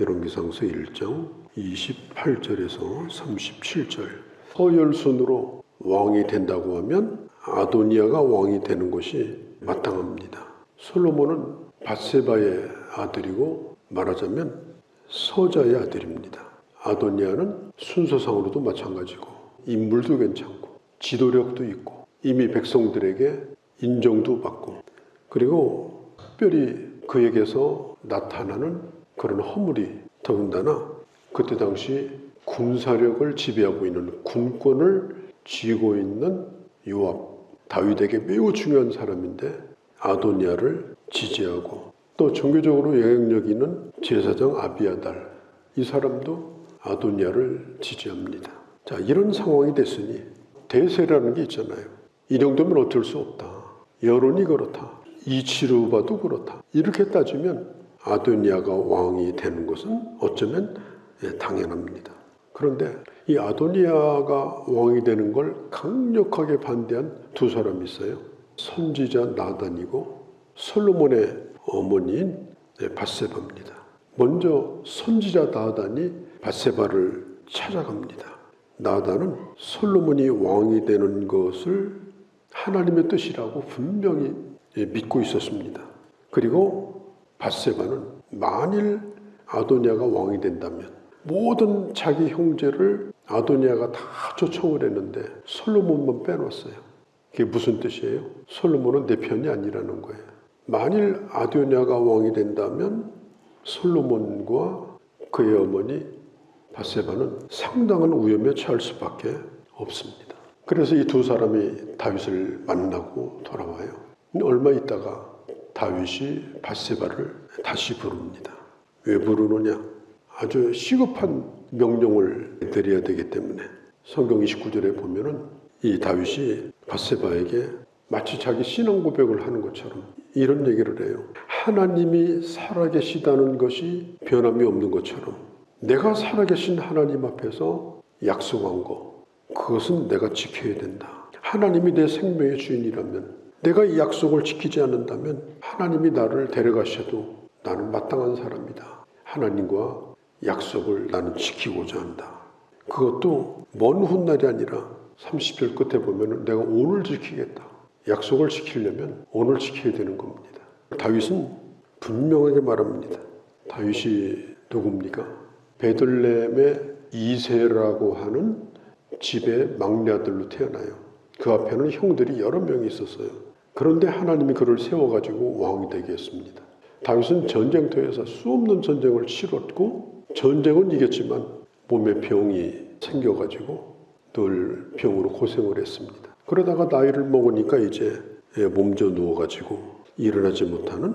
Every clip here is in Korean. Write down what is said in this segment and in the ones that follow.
열왕기상서 1장 28절에서 37절. 서열순으로 왕이 된다고 하면 아도니아가 왕이 되는 것이 마땅합니다. 솔로몬은 밧세바의 아들이고 말하자면 서자의 아들입니다. 아도니아는 순서상으로도 마찬가지고 인물도 괜찮고 지도력도 있고 이미 백성들에게 인정도 받고, 그리고 특별히 그에게서 나타나는 그런 허물이, 더군다나 그때 당시 군사력을 지배하고 있는 군권을 쥐고 있는 요압, 다윗에게 매우 중요한 사람인데 아도니아를 지지하고, 또 종교적으로 영향력 있는 제사장 아비아달, 이 사람도 아도니아를 지지합니다. 자, 이런 상황이 됐으니 대세라는 게 있잖아요. 이 정도면 어쩔 수 없다. 여론이 그렇다. 이치로 봐도 그렇다. 이렇게 따지면 아도니아가 왕이 되는 것은 어쩌면 당연합니다. 그런데 이 아도니아가 왕이 되는 걸 강력하게 반대한 두 사람이 있어요. 선지자 나단이고 솔로몬의 어머니인 밧세바입니다. 먼저 선지자 나단이 밧세바를 찾아갑니다. 나단은 솔로몬이 왕이 되는 것을 하나님의 뜻이라고 분명히 믿고 있었습니다. 그리고 밧세바는 만일 아도니아가 왕이 된다면 모든 자기 형제를 아도니아가 다 초청을 했는데 솔로몬만 빼놨어요. 그게 무슨 뜻이에요? 솔로몬은 내 편이 아니라는 거예요. 만일 아도니아가 왕이 된다면 솔로몬과 그의 어머니 밧세바는 상당한 위험에 처할 수밖에 없습니다. 그래서 이 두 사람이 다윗을 만나고 돌아와요. 얼마 있다가 다윗이 밧세바를 다시 부릅니다. 왜 부르느냐? 아주 시급한 명령을 내려야 되기 때문에. 성경 29절에 보면은 이 다윗이 밧세바에게 마치 자기 신앙 고백을 하는 것처럼 이런 얘기를 해요. 하나님이 살아계시다는 것이 변함이 없는 것처럼 내가 살아계신 하나님 앞에서 약속한 거, 그것은 내가 지켜야 된다. 하나님이 내 생명의 주인이라면, 내가 이 약속을 지키지 않는다면 하나님이 나를 데려가셔도 나는 마땅한 사람이다. 하나님과 약속을 나는 지키고자 한다. 그것도 먼 훗날이 아니라 30절 끝에 보면 내가 오늘 지키겠다. 약속을 지키려면 오늘 지켜야 되는 겁니다. 다윗은 분명하게 말합니다. 다윗이 누굽니까? 베들레헴의 이새라고 하는 집의 막내 아들로 태어나요. 그 앞에는 형들이 여러 명이 있었어요. 그런데 하나님이 그를 세워가지고 왕이 되게 했습니다. 다윗은 전쟁터에서 수없는 전쟁을 치렀고 전쟁은 이겼지만 몸에 병이 생겨가지고 늘 병으로 고생을 했습니다. 그러다가 나이를 먹으니까 이제 몸져 누워가지고 일어나지 못하는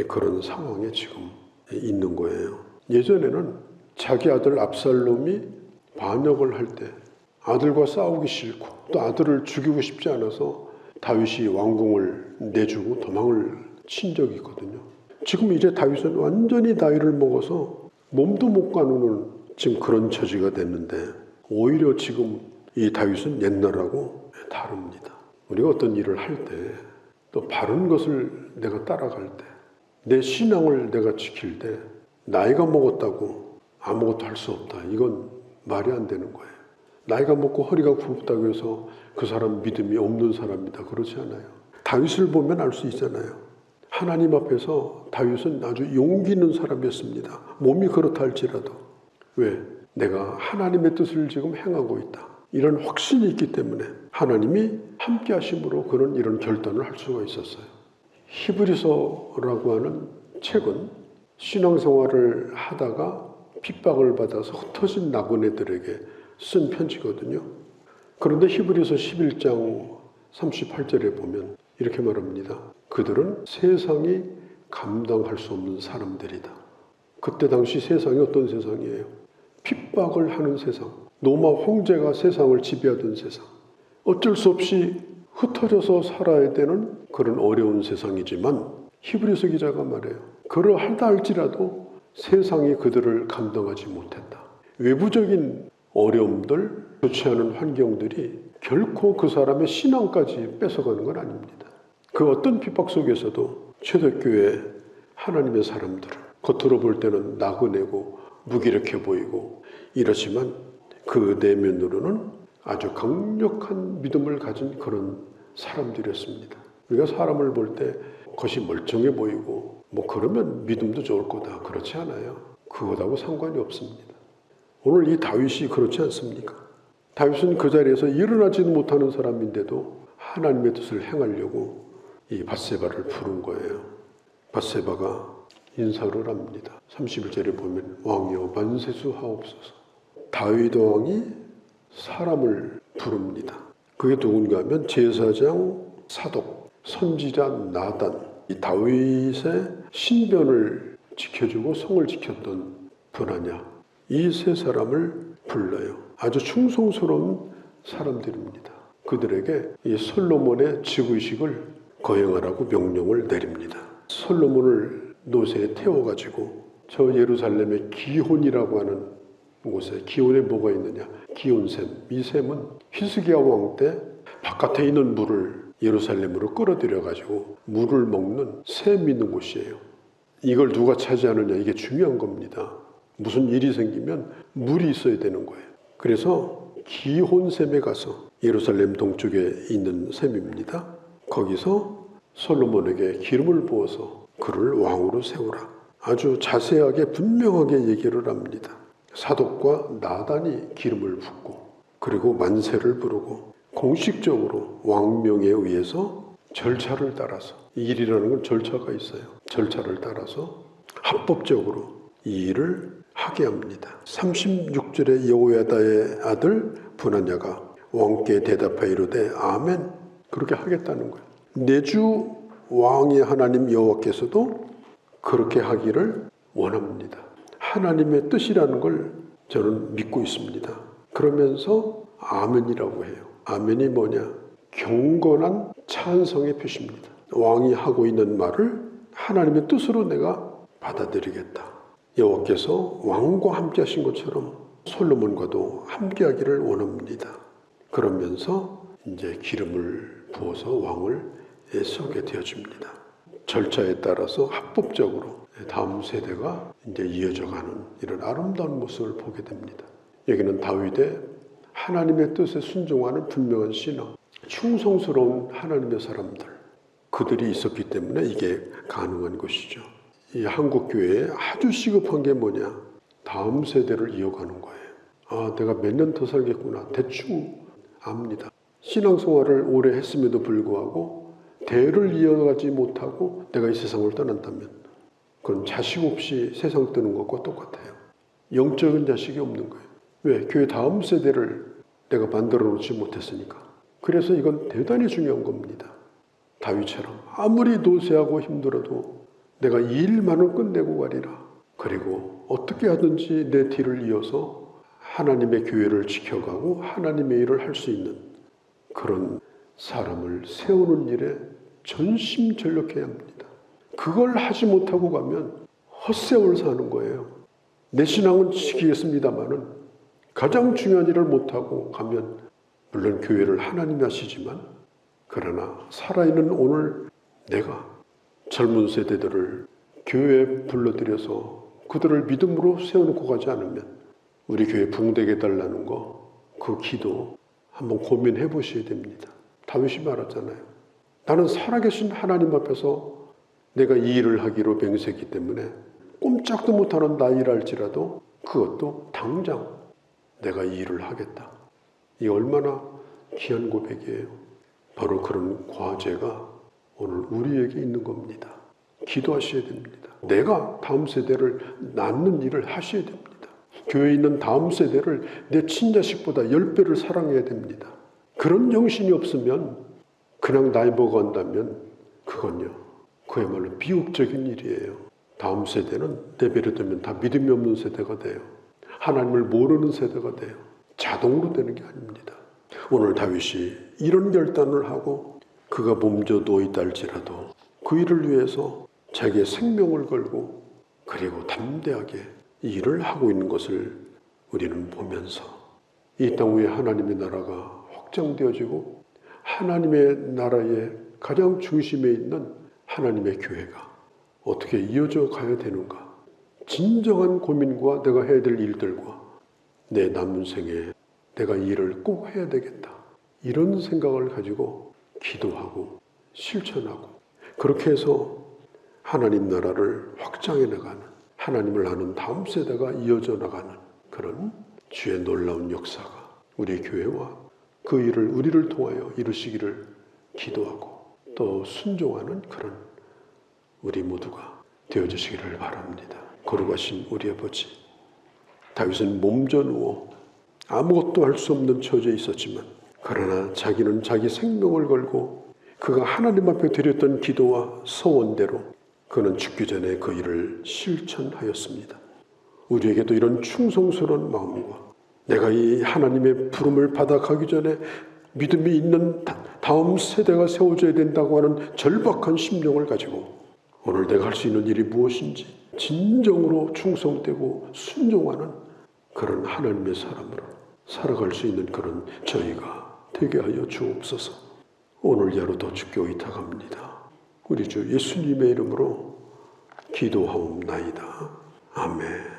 그런 상황에 지금 있는 거예요. 예전에는 자기 아들 압살롬이 반역을 할 때 아들과 싸우기 싫고 또 아들을 죽이고 싶지 않아서 다윗이 왕궁을 내주고 도망을 친 적이 있거든요. 지금 이제 다윗은 완전히 나이를 먹어서 몸도 못 가누는 지금 그런 처지가 됐는데 오히려 지금 이 다윗은 옛날하고 다릅니다. 우리가 어떤 일을 할 때 또 바른 것을 내가 따라갈 때, 내 신앙을 내가 지킬 때 나이가 먹었다고 아무것도 할 수 없다. 이건 말이 안 되는 거예요. 나이가 먹고 허리가 굽다고 해서 그 사람 믿음이 없는 사람이다. 그렇지 않아요. 다윗을 보면 알 수 있잖아요. 하나님 앞에서 다윗은 아주 용기 있는 사람이었습니다. 몸이 그렇다 할지라도. 왜? 내가 하나님의 뜻을 지금 행하고 있다. 이런 확신이 있기 때문에 하나님이 함께 하심으로 그런 이런 결단을 할 수가 있었어요. 히브리서라고 하는 책은 신앙생활을 하다가 핍박을 받아서 흩어진 나그네들에게 쓴 편지거든요. 그런데 히브리서 11장 38절에 보면 이렇게 말합니다. 그들은 세상이 감당할 수 없는 사람들이다. 그때 당시 세상이 어떤 세상이에요? 핍박을 하는 세상, 로마 황제가 세상을 지배하던 세상, 어쩔 수 없이 흩어져서 살아야 되는 그런 어려운 세상이지만 히브리서 기자가 말해요. 그러하다 할지라도 세상이 그들을 감당하지 못했다. 외부적인 어려움들, 좋지 않은 환경들이 결코 그 사람의 신앙까지 뺏어가는 건 아닙니다. 그 어떤 핍박 속에서도 초대교회 하나님의 사람들을 겉으로 볼 때는 나그네고 무기력해 보이고 이렇지만 그 내면으로는 아주 강력한 믿음을 가진 그런 사람들이었습니다. 우리가 사람을 볼 때 겉이 멀쩡해 보이고 뭐 그러면 믿음도 좋을 거다. 그렇지 않아요. 그것하고 상관이 없습니다. 오늘 이 다윗이 그렇지 않습니까? 다윗은 그 자리에서 일어나지도 못하는 사람인데도 하나님의 뜻을 행하려고 이 밧세바를 부른 거예요. 밧세바가 인사를 합니다. 31절에 보면 왕이여 만세수 하옵소서. 다윗 왕이 사람을 부릅니다. 그게 누군가 하면 제사장 사독, 선지자 나단, 이 다윗의 신변을 지켜주고 성을 지켰던 브나냐, 이 세 사람을 불러요. 아주 충성스러운 사람들입니다. 그들에게 이 솔로몬의 즉위식을 거행하라고 명령을 내립니다. 솔로몬을 노새에 태워가지고 저 예루살렘의 기혼이라고 하는 곳에, 기혼에 뭐가 있느냐? 기혼샘. 이 샘은 히스기야 왕 때 바깥에 있는 물을 예루살렘으로 끌어들여가지고 물을 먹는 샘 있는 곳이에요. 이걸 누가 차지하느냐, 이게 중요한 겁니다. 무슨 일이 생기면 물이 있어야 되는 거예요. 그래서 기혼샘에 가서, 예루살렘 동쪽에 있는 샘입니다. 거기서 솔로몬에게 기름을 부어서 그를 왕으로 세우라. 아주 자세하게 분명하게 얘기를 합니다. 사독과 나단이 기름을 붓고 그리고 만세를 부르고 공식적으로 왕명에 의해서 절차를 따라서, 이 일이라는 건 절차가 있어요. 절차를 따라서 합법적으로 이 일을 하게 합니다. 36절에 여호야다의 아들 브나냐가 왕께 대답하여 이르되 아멘, 그렇게 하겠다는 거예요. 내주 왕의 하나님 여호와께서도 그렇게 하기를 원합니다. 하나님의 뜻이라는 걸 저는 믿고 있습니다. 그러면서 아멘이라고 해요. 아멘이 뭐냐? 경건한 찬성의 표시입니다. 왕이 하고 있는 말을 하나님의 뜻으로 내가 받아들이겠다. 여호와께서 왕과 함께 하신 것처럼 솔로몬과도 함께 하기를 원합니다. 그러면서 이제 기름을 부어서 왕을 세우게 되어집니다. 절차에 따라서 합법적으로 다음 세대가 이제 이어져가는 이런 아름다운 모습을 보게 됩니다. 여기는 다윗의 하나님의 뜻에 순종하는 분명한 신앙, 충성스러운 하나님의 사람들, 그들이 있었기 때문에 이게 가능한 것이죠. 이 한국 교회에 아주 시급한 게 뭐냐? 다음 세대를 이어가는 거예요. 아, 내가 몇 년 더 살겠구나. 대충 압니다. 신앙생활을 오래 했음에도 불구하고 대를 이어가지 못하고 내가 이 세상을 떠난다면 그건 자식 없이 세상 뜨는 것과 똑같아요. 영적인 자식이 없는 거예요. 왜? 교회 다음 세대를 내가 만들어 놓지 못했으니까. 그래서 이건 대단히 중요한 겁니다. 다윗처럼 아무리 노쇠하고 힘들어도 내가 이 일만은 끝내고 가리라. 그리고 어떻게 하든지 내 뒤를 이어서 하나님의 교회를 지켜가고 하나님의 일을 할 수 있는 그런 사람을 세우는 일에 전심전력해야 합니다. 그걸 하지 못하고 가면 헛세월 사는 거예요. 내 신앙은 지키겠습니다마는 가장 중요한 일을 못하고 가면, 물론 교회를 하나님이 하시지만, 그러나 살아있는 오늘 내가 젊은 세대들을 교회에 불러들여서 그들을 믿음으로 세워놓고 가지 않으면 우리 교회 붕대게 달라는 거, 그 기도 한번 고민해 보셔야 됩니다. 다윗이 말했잖아요. 나는 살아계신 하나님 앞에서 내가 이 일을 하기로 맹세했기 때문에 꼼짝도 못하는 나이랄지라도 그것도 당장 내가 이 일을 하겠다. 이 얼마나 귀한 고백이에요. 바로 그런 과제가 오늘 우리에게 있는 겁니다. 기도하셔야 됩니다. 내가 다음 세대를 낳는 일을 하셔야 됩니다. 교회에 있는 다음 세대를 내 친자식보다 10배를 사랑해야 됩니다. 그런 정신이 없으면 그냥 나이 먹어간다면 그건요, 그야말로 비극적인 일이에요. 다음 세대는 내버려 두면 다 믿음이 없는 세대가 돼요. 하나님을 모르는 세대가 돼요. 자동으로 되는 게 아닙니다. 오늘 다윗이 이런 결단을 하고 그가 몸져 누워있다 할지라도 그 일을 위해서 자기의 생명을 걸고 그리고 담대하게 이 일을 하고 있는 것을 우리는 보면서 이 땅 위에 하나님의 나라가 확장되어지고 하나님의 나라의 가장 중심에 있는 하나님의 교회가 어떻게 이어져 가야 되는가, 진정한 고민과 내가 해야 될 일들과 내 남은 생에 내가 이 일을 꼭 해야 되겠다. 이런 생각을 가지고 기도하고 실천하고 그렇게 해서 하나님 나라를 확장해 나가는, 하나님을 아는 다음 세대가 이어져 나가는 그런 주의 놀라운 역사가 우리 교회와 그 일을 우리를 통하여 이루시기를 기도하고 또 순종하는 그런 우리 모두가 되어주시기를 바랍니다. 거룩하신 우리 아버지, 다윗은 몸져 누워 아무것도 할 수 없는 처지에 있었지만 그러나 자기는 자기 생명을 걸고 그가 하나님 앞에 드렸던 기도와 서원대로 그는 죽기 전에 그 일을 실천하였습니다. 우리에게도 이런 충성스러운 마음과 내가 이 하나님의 부름을 받아가기 전에 믿음이 있는 다음 세대가 세워져야 된다고 하는 절박한 심령을 가지고 오늘 내가 할 수 있는 일이 무엇인지 진정으로 충성되고 순종하는 그런 하나님의 사람으로 살아갈 수 있는 그런 저희가 되게 하여 주옵소서. 오늘 야로도 주께 의탁합니다. 우리 주 예수님의 이름으로 기도하옵나이다. 아멘.